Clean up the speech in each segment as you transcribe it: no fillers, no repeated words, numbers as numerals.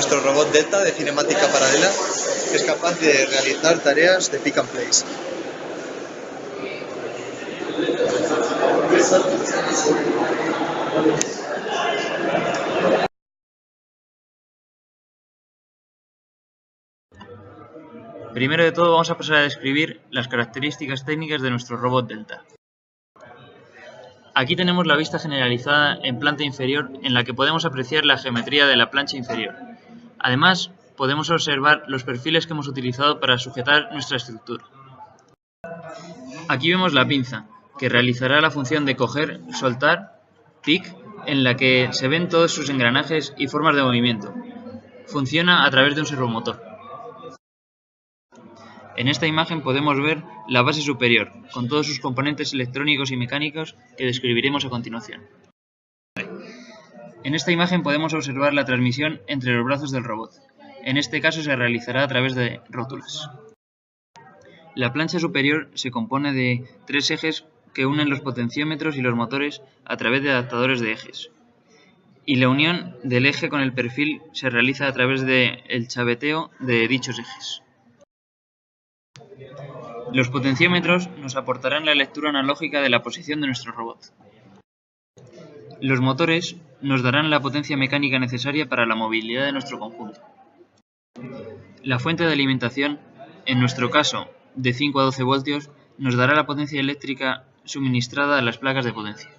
nuestro robot Delta de cinemática paralela, que es capaz de realizar tareas de pick and place. Primero de todo vamos a pasar a describir las características técnicas de nuestro robot Delta. Aquí tenemos la vista generalizada en planta inferior en la que podemos apreciar la geometría de la plancha inferior. Además, podemos observar los perfiles que hemos utilizado para sujetar nuestra estructura. Aquí vemos la pinza, que realizará la función de coger, soltar, pick, en la que se ven todos sus engranajes y formas de movimiento. Funciona a través de un servomotor. En esta imagen podemos ver la base superior, con todos sus componentes electrónicos y mecánicos que describiremos a continuación. En esta imagen podemos observar la transmisión entre los brazos del robot. En este caso se realizará a través de rótulas. La plancha superior se compone de 3 ejes que unen los potenciómetros y los motores a través de adaptadores de ejes. Y la unión del eje con el perfil se realiza a través del chaveteo de dichos ejes. Los potenciómetros nos aportarán la lectura analógica de la posición de nuestro robot. Los motores nos darán la potencia mecánica necesaria para la movilidad de nuestro conjunto. La fuente de alimentación, en nuestro caso de 5 a 12 voltios, nos dará la potencia eléctrica suministrada a las placas de potencia.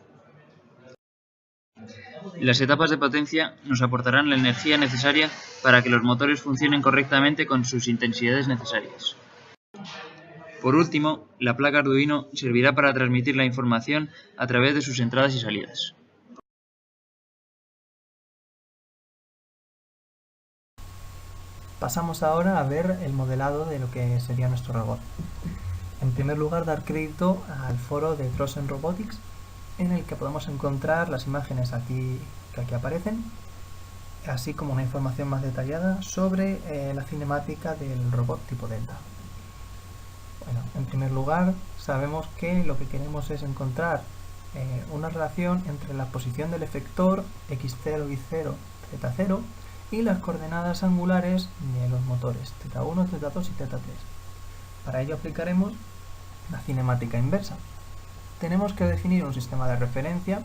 Las etapas de potencia nos aportarán la energía necesaria para que los motores funcionen correctamente con sus intensidades necesarias. Por último, la placa Arduino servirá para transmitir la información a través de sus entradas y salidas. Pasamos ahora a ver el modelado de lo que sería nuestro robot. En primer lugar, dar crédito al foro de Drossen Robotics, en el que podemos encontrar las imágenes que aquí aparecen, así como una información más detallada sobre la cinemática del robot tipo Delta. Bueno, en primer lugar, sabemos que lo que queremos es encontrar una relación entre la posición del efector x0, y0, z0 y las coordenadas angulares de los motores z1, z2 y z3. Para ello aplicaremos la cinemática inversa. Tenemos que definir un sistema de referencia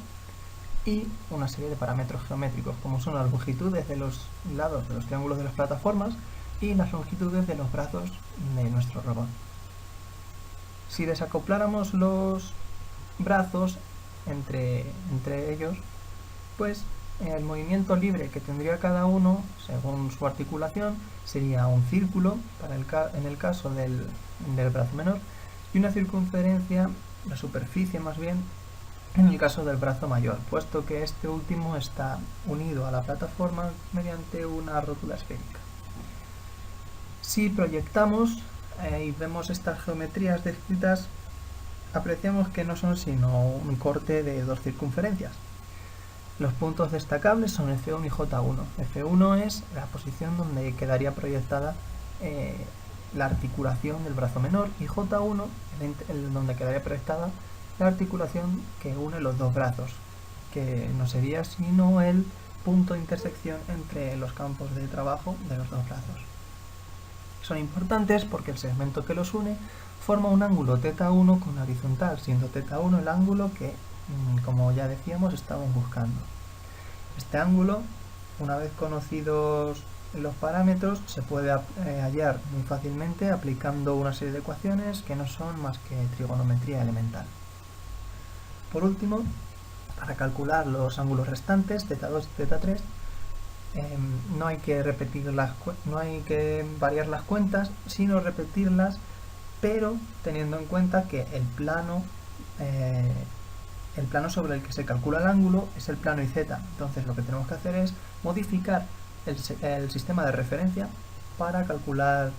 y una serie de parámetros geométricos, como son las longitudes de los lados de los triángulos de las plataformas y las longitudes de los brazos de nuestro robot. Si desacopláramos los brazos entre ellos, pues el movimiento libre que tendría cada uno, según su articulación, sería un círculo en el caso del brazo menor y una circunferencia, la superficie más bien, en el caso del brazo mayor, puesto que este último está unido a la plataforma mediante una rótula esférica. Si proyectamos y vemos estas geometrías descritas, apreciamos que no son sino un corte de dos circunferencias. Los puntos destacables son F1 y J1. F1 es la posición donde quedaría proyectada la articulación del brazo menor y J1 donde quedaría proyectada la articulación que une los dos brazos, que no sería sino el punto de intersección entre los campos de trabajo de los dos brazos. Son importantes porque el segmento que los une forma un ángulo θ1 con horizontal, siendo θ1 el ángulo que, como ya decíamos, estamos buscando. Este ángulo, una vez conocidos los parámetros, se puede hallar muy fácilmente aplicando una serie de ecuaciones que no son más que trigonometría elemental. Por último, para calcular los ángulos restantes, θ2 y θ3, no hay que variar las cuentas, sino repetirlas, pero teniendo en cuenta que el plano sobre el que se calcula el ángulo es el plano YZ. Entonces lo que tenemos que hacer es modificar el sistema de referencia para calcular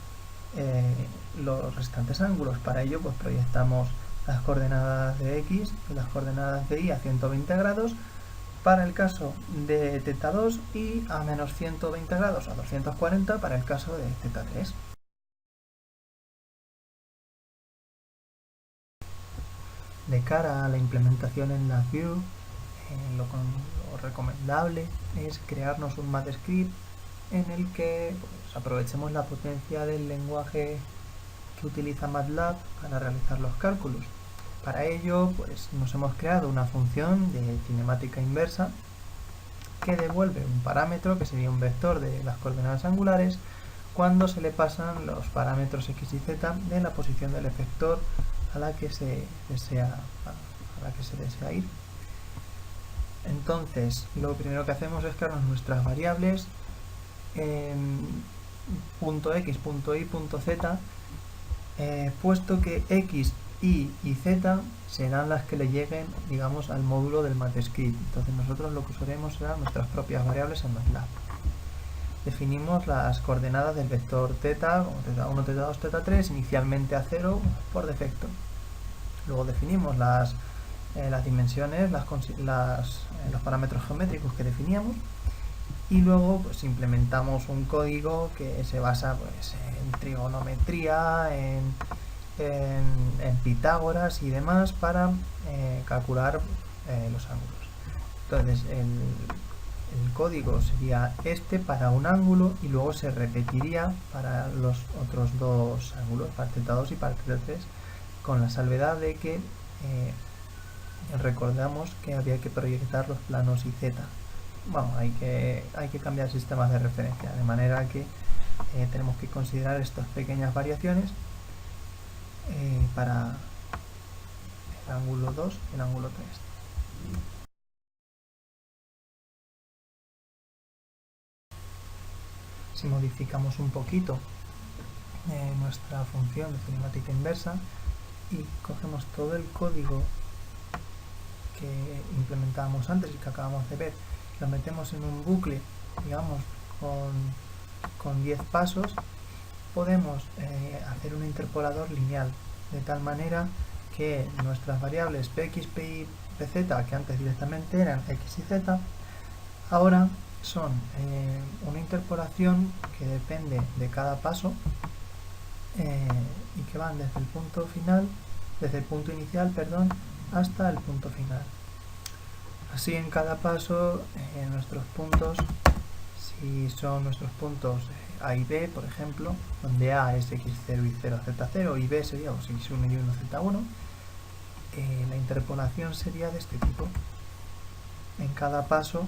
los restantes ángulos. Para ello pues proyectamos las coordenadas de X y las coordenadas de Y a 120 grados para el caso de θ2 y a menos 120 grados a 240 para el caso de θ3. De cara a la implementación en LabVIEW, lo recomendable es crearnos un MATLAB script en el que pues, aprovechemos la potencia del lenguaje que utiliza MATLAB para realizar los cálculos. Para ello pues, nos hemos creado una función de cinemática inversa que devuelve un parámetro que sería un vector de las coordenadas angulares cuando se le pasan los parámetros x y z de la posición del efector a la que se desea ir. Entonces, lo primero que hacemos es crear nuestras variables en .x, .y, .z, puesto que x, y y z serán las que le lleguen, digamos, al módulo del MATLAB. Entonces nosotros lo que usaremos serán nuestras propias variables en MATLAB. Definimos las coordenadas del vector θ, como θ1, θ2, θ3, inicialmente a 0 por defecto. Luego definimos las dimensiones, los parámetros geométricos que definíamos, y luego pues, implementamos un código que se basa pues, en trigonometría, en Pitágoras y demás para calcular los ángulos. Entonces el código sería este para un ángulo y luego se repetiría para los otros dos ángulos, para θ2 y para θ3, con la salvedad de que recordamos que había que proyectar los planos y z. Bueno, hay que cambiar sistemas de referencia, de manera que tenemos que considerar estas pequeñas variaciones para el ángulo 2 y el ángulo 3. Si modificamos un poquito nuestra función de cinemática inversa y cogemos todo el código que implementábamos antes y que acabamos de ver, lo metemos en un bucle, digamos, con 10 pasos, podemos hacer un interpolador lineal, de tal manera que nuestras variables px, py, pz, que antes directamente eran x y z, ahora son una interpolación que depende de cada paso y que van desde el punto final, desde el punto inicial, perdón, hasta el punto final. Así en cada paso nuestros puntos, si son nuestros puntos A y B, por ejemplo, donde A es x0 y 0, z0, y B sería x1 y 1, z1, la interpolación sería de este tipo. En cada paso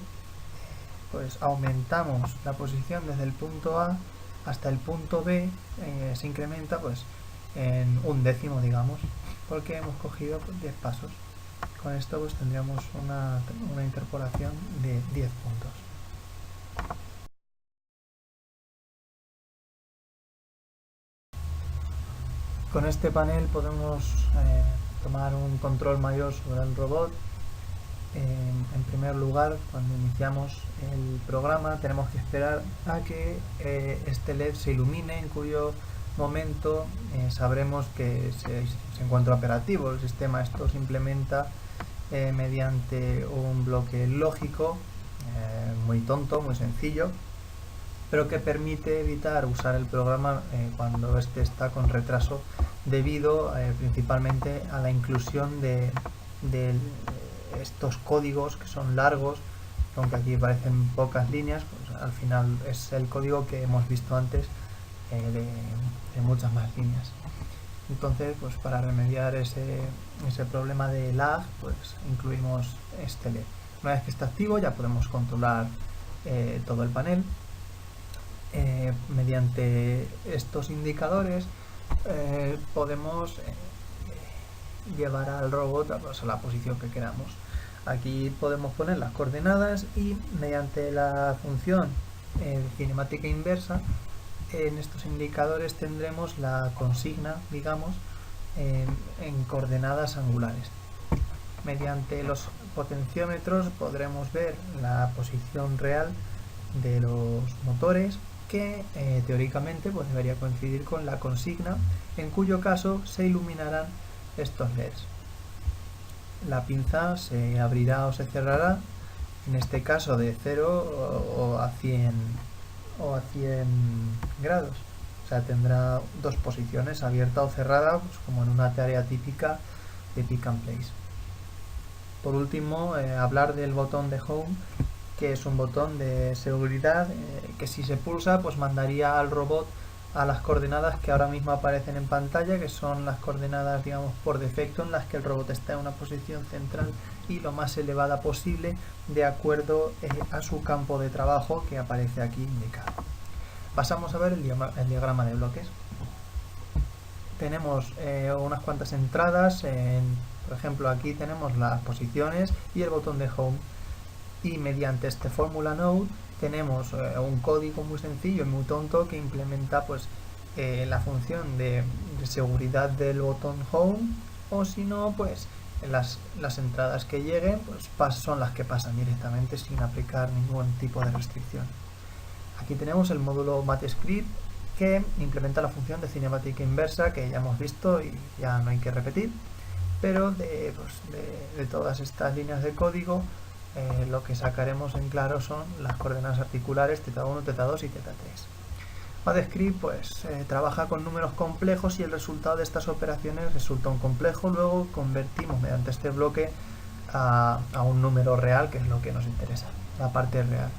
pues aumentamos la posición desde el punto A hasta el punto B, se incrementa pues en un décimo, digamos, porque hemos cogido pues, 10 pasos. Con esto pues tendríamos una interpolación de 10 puntos. Con este panel podemos tomar un control mayor sobre el robot. En primer lugar, cuando iniciamos el programa tenemos que esperar a que este LED se ilumine, en cuyo momento sabremos que se encuentra operativo. El sistema esto se implementa mediante un bloque lógico muy tonto, muy sencillo, pero que permite evitar usar el programa cuando este está con retraso, debido principalmente a la inclusión de estos códigos que son largos, aunque aquí parecen pocas líneas, pues al final es el código que hemos visto antes de muchas más líneas. Entonces, pues para remediar ese problema de lag, pues incluimos este LED. Una vez que está activo ya podemos controlar todo el panel. Mediante estos indicadores podemos llevar al robot a la posición que queramos. Aquí podemos poner las coordenadas y mediante la función cinemática inversa, en estos indicadores tendremos la consigna, digamos, en coordenadas angulares. Mediante los potenciómetros podremos ver la posición real de los motores, que teóricamente pues debería coincidir con la consigna, en cuyo caso se iluminarán estos LEDs. La pinza se abrirá o se cerrará, en este caso de 0 o a 100 grados. O sea, tendrá dos posiciones, abierta o cerrada, pues como en una tarea típica de pick and place. Por último, hablar del botón de Home, que es un botón de seguridad que si se pulsa pues mandaría al robot a las coordenadas que ahora mismo aparecen en pantalla, que son las coordenadas, digamos, por defecto, en las que el robot está en una posición central y lo más elevada posible de acuerdo a su campo de trabajo que aparece aquí indicado. Pasamos a ver el diagrama de bloques. Tenemos unas cuantas entradas, por ejemplo aquí tenemos las posiciones y el botón de Home, y mediante este Formula Node tenemos un código muy sencillo y muy tonto que implementa pues la función de seguridad del botón Home, o si no pues las entradas que lleguen pues son las que pasan directamente sin aplicar ningún tipo de restricción. Aquí tenemos el módulo MathScript que implementa la función de cinemática inversa que ya hemos visto y ya no hay que repetir, pero de todas estas líneas de código lo que sacaremos en claro son las coordenadas articulares θ1, θ2 y θ3. MathScript pues trabaja con números complejos y el resultado de estas operaciones resulta un complejo. Luego convertimos mediante este bloque a un número real, que es lo que nos interesa, la parte real.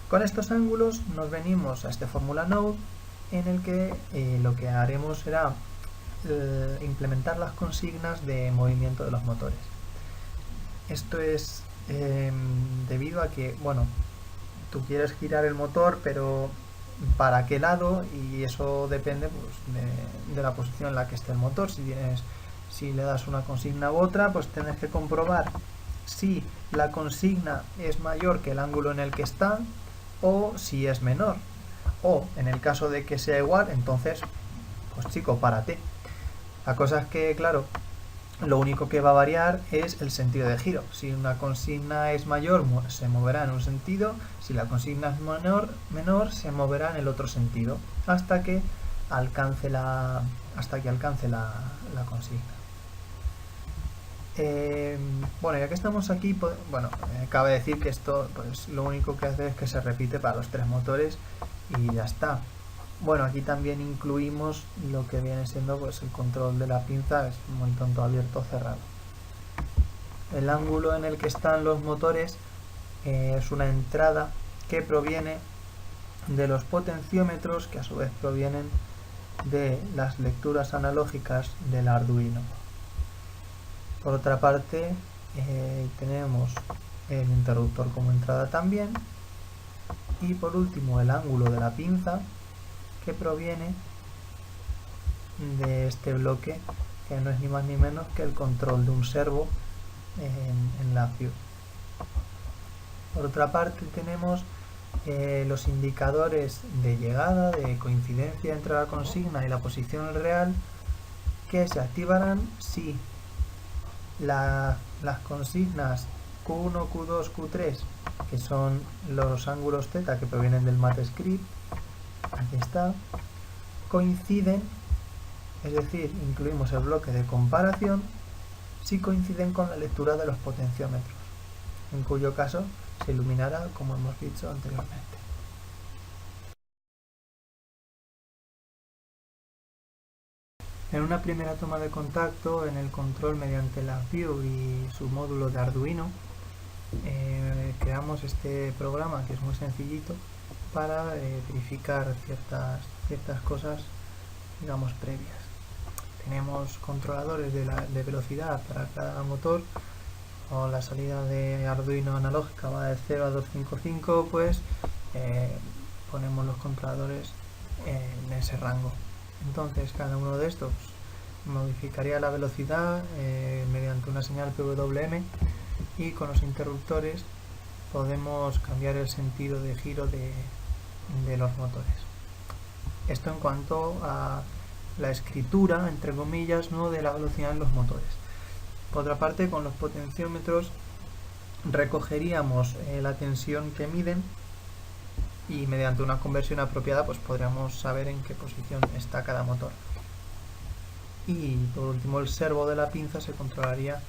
Con estos ángulos nos venimos a este Formula Node en el que lo que haremos será implementar las consignas de movimiento de los motores. Esto es debido a que, bueno, tú quieres girar el motor, pero ¿para qué lado? Y eso depende pues, de la posición en la que esté el motor. Si le das una consigna u otra, pues tienes que comprobar si la consigna es mayor que el ángulo en el que está o si es menor. O en el caso de que sea igual, entonces, pues chico, párate. La cosa es que, claro, lo único que va a variar es el sentido de giro. Si una consigna es mayor, se moverá en un sentido. Si la consigna es menor, se moverá en el otro sentido hasta que alcance la consigna. Bueno, ya que estamos aquí, cabe decir que esto pues lo único que hace es que se repite para los tres motores y ya está. Bueno, aquí también incluimos lo que viene siendo pues el control de la pinza, es muy tonto, abierto o cerrado. El ángulo en el que están los motores es una entrada que proviene de los potenciómetros, que a su vez provienen de las lecturas analógicas del Arduino. Por otra parte, tenemos el interruptor como entrada también, y por último el ángulo de la pinza, que proviene de este bloque, que no es ni más ni menos que el control de un servo en la view. Por otra parte tenemos los indicadores de llegada, de coincidencia entre la consigna y la posición real, que se activarán si las consignas Q1, Q2, Q3, que son los ángulos θ que provienen del MathScript, aquí está, coinciden, es decir, incluimos el bloque de comparación si coinciden con la lectura de los potenciómetros, en cuyo caso se iluminará como hemos dicho anteriormente. En una primera toma de contacto en el control mediante la view y su módulo de Arduino, creamos este programa que es muy sencillito para verificar ciertas cosas, digamos, previas. Tenemos controladores de velocidad para cada motor, o la salida de Arduino analógica va de 0 a 255, pues ponemos los controladores en ese rango. Entonces cada uno de estos modificaría la velocidad mediante una señal PWM, y con los interruptores podemos cambiar el sentido de giro de los motores. Esto en cuanto a la escritura, entre comillas, ¿no?, de la velocidad en los motores. Por otra parte, con los potenciómetros recogeríamos la tensión que miden, y mediante una conversión apropiada pues podríamos saber en qué posición está cada motor. Y por último, el servo de la pinza se controlaría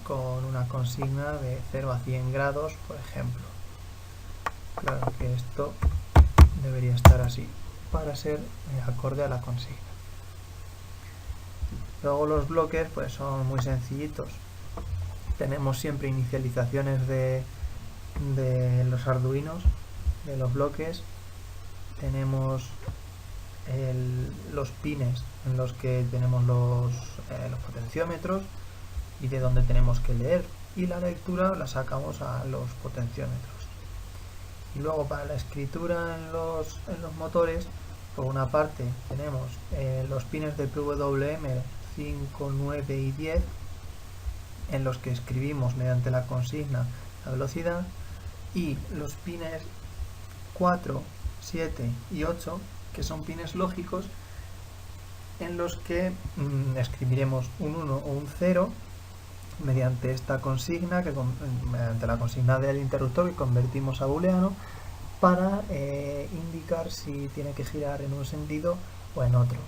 con una consigna de 0 a 100 grados, por ejemplo. Claro que esto debería estar así para ser acorde a la consigna. Luego los bloques pues son muy sencillitos. Tenemos siempre inicializaciones de de los arduinos, de los bloques, tenemos los pines en los que tenemos los potenciómetros y de donde tenemos que leer, y la lectura la sacamos a los potenciómetros. Y luego para la escritura en los motores, por una parte tenemos los pines de PWM 5, 9 y 10, en los que escribimos mediante la consigna la velocidad, y los pines 4, 7 y 8, que son pines lógicos, en los que escribiremos un 1 o un 0 mediante esta consigna, mediante la consigna del interruptor que convertimos a booleano, para indicar si tiene que girar en un sentido o en otro.